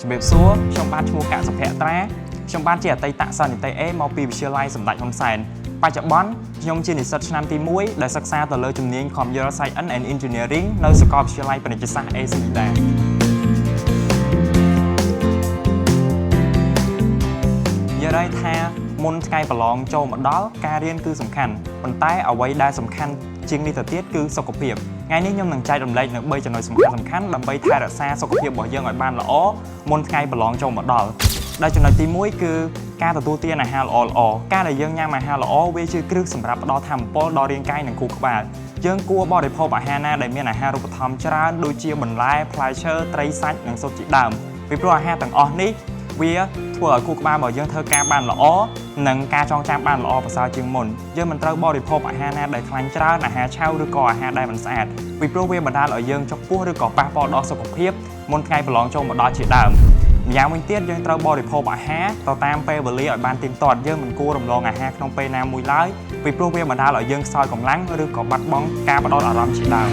ជំរាបសួរខ្ញុំបានឈ្មោះកសុភ័ក្ត្រាខ្ញុំបានជាអតីតសិស្សនិតិមកពីវិទ្យាល័យសម្ដេចហ៊ុនសែនបច្ចុប្បន្នខ្ញុំជានិស្សិតឆ្នាំទី1ដែលសិក្សាទៅលើជំនាញ Computer Science and Engineering នៅសាកលវិទ្យាល័យពាណិជ្ជសាស្ត្រ ACEDA និយាយថាមុនថ្ងៃប្រឡងចូលមកដល់ការរៀនគឺសំខាន់ប៉ុន្តែអ្វីដែលសំខាន់ជាងនេះទៅទៀតគឺសុខភាពថ្ងៃនេះខ្ញុំនឹងចែករំលែកនៅ3ចំណុចសំខាន់ដើម្បីថែរក្សាសុខភាពរបស់យើងឲ្យបានល្អមុនថ្ងៃប្រឡងចូលមកដល់ដែលចំណុចទី1គឺការទទួលទានអាហារល្អៗការដែលយើងញ៉ាំអាហារល្អវាជាគ្រឹះសម្រាប់ផ្ដល់ថាមពលដល់រាងកាយនិងខួរក្បាលយើងគួរបរិភោគអាហារណាដែលមានអាហារូបត្ថម្ភច្រើនដូចជាបន្លែផ្លែឈើត្រីសាច់និងស៊ុបជាដើមពីព្រោះអាហារទាំងអស់នេះវាធ្វើឲ្យខួរក្បាលរបស់យើងធ្វើការបានល្អនិងការចងចាំបានល្អប្រសើរជាងមុនយើងមិនត្រូវបរិភោគអាហារណាដែលខ្លាញ់ច្រើនអាហារឆៅឬក៏អាហារដែលមិនស្អាតពីព្រោះវាបណ្ដាលឲ្យយើងចុកពោះឬក៏ប៉ះពាល់ដល់សុខភាពមុនថ្ងៃប្រឡងចូលមកដល់ជាដើមម្យ៉ាងវិញទៀតយើងត្រូវបរិភោគអាហារទៅតាមពេលវេលាឲ្យបានទៀងទាត់យើងមិនគួររំលងអាហារក្នុងពេលណាមួយឡើយពីព្រោះវាបណ្ដាលឲ្យយើងខ្សោយកម្លាំងឬក៏បាត់បង់ការផ្ដោតអារម្មណ៍ជាដើម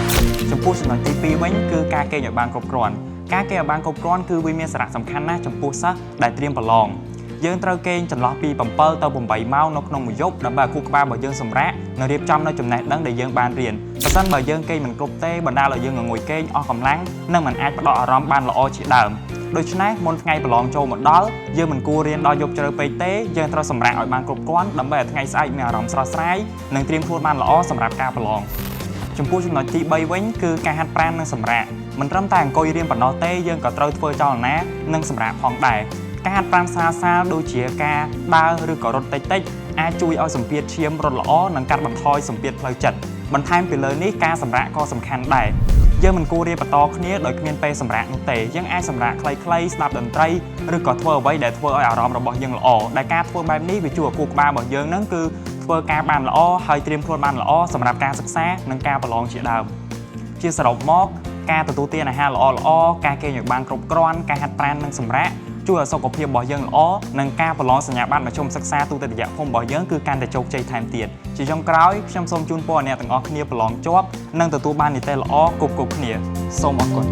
ចំពោះចំណុចទី2វិញគឺការគេងឲ្យបានគ្រប់គ្រាន់ការគេងឲ្យបានគ្រប់គ្រាន់គឺវាមានសារៈសំខាន់ណាស់ចំពោះសិស្សដែលត្រៀមប្រឡងយើងត្រូវគេងចន្លោះពី7ទៅ8ម៉ោងនៅក្នុងមួយយប់ដើម្បីឲ្យខួរក្បាលរបស់យើងសម្រាកនិងរៀបចំនៅចំណេះដឹងដែលយើងបានរៀនប្រសិនបើយើងគេងមិនគ្រប់ទេបណ្ដាលឲ្យយើងងុយគេងអស់កម្លាំងនិងមិនអាចផ្ដោតអារម្មណ៍បានល្អជាដើមដូច្នេះមុនថ្ងៃប្រឡងចូលមកដល់យើងមិនគួររៀនដល់យប់ជ្រៅពេកទេយើងត្រូវសម្រាកឲ្យបានគ្រប់គ្រាន់ដើម្បីឲ្យថ្ងៃស្អែកមានអារម្មណ៍ស្រស់ស្រាយនិងត្រៀមខ្លួនបានល្អសម្រាប់ការប្រឡងចំពោះចំណុចទី3វិញគឺការហាត់ប្រាណនិងសម្រាកមិនត្រឹមតែអង្គុយរៀនប៉ុណ្ណោះទេយើងក៏ត្រូវធ្វើចលនានិងសម្រាកផងដែរការហាត់ប្រាណសាលដូចជាការដើរឬក៏រត់តិចៗអាចជួយឲ្យសម្ពាធឈាមរត់ល្អនិងកាត់បន្ថយសម្ពាធផ្លូវចិត្តបន្ថែមពីលើនេះការសម្រាកក៏សំខាន់ដែរយើងមិនគួររៀនបន្តគ្នាដោយគ្មានពេលសម្រាកនោះទេយើងអាចសម្រាកខ្លីៗស្ដាប់តន្ត្រីឬក៏ធ្វើអ្វីដែលធ្វើឲ្យអារម្មណ៍របស់យើងល្អដែលការធ្វើបែបនេះវាជួយឲ្យខួរក្បាលរបស់យើងនឹងគឺធ្វើការបានល្អហើយត្រៀមខ្លួនបានល្អសម្រាប់ការសិក្សានិងការប្រឡងជាដើមជាសរុបមកការទទួលទានអាហារល្អៗការគេងឲ្យបានគ្រប់គ្រាន់ការហាត់ប្រាណនិងសម្រាកជួយឲ្យសុខភាពរបស់យើងល្អនិងការប្រឡងសញ្ញាបត្រមធ្យមសិក្សាទូទៅរយៈភូមិរបស់យើងគឺកាន់តែជោគជ័យថែមទៀតជាចុងក្រោយខ្ញុំសូមជូនពរអ្នកទាំងអស់គ្នាប្រឡងជាប់និងទទួលបាននីតិល្អគ្រប់គ្នាសូមអរគុណ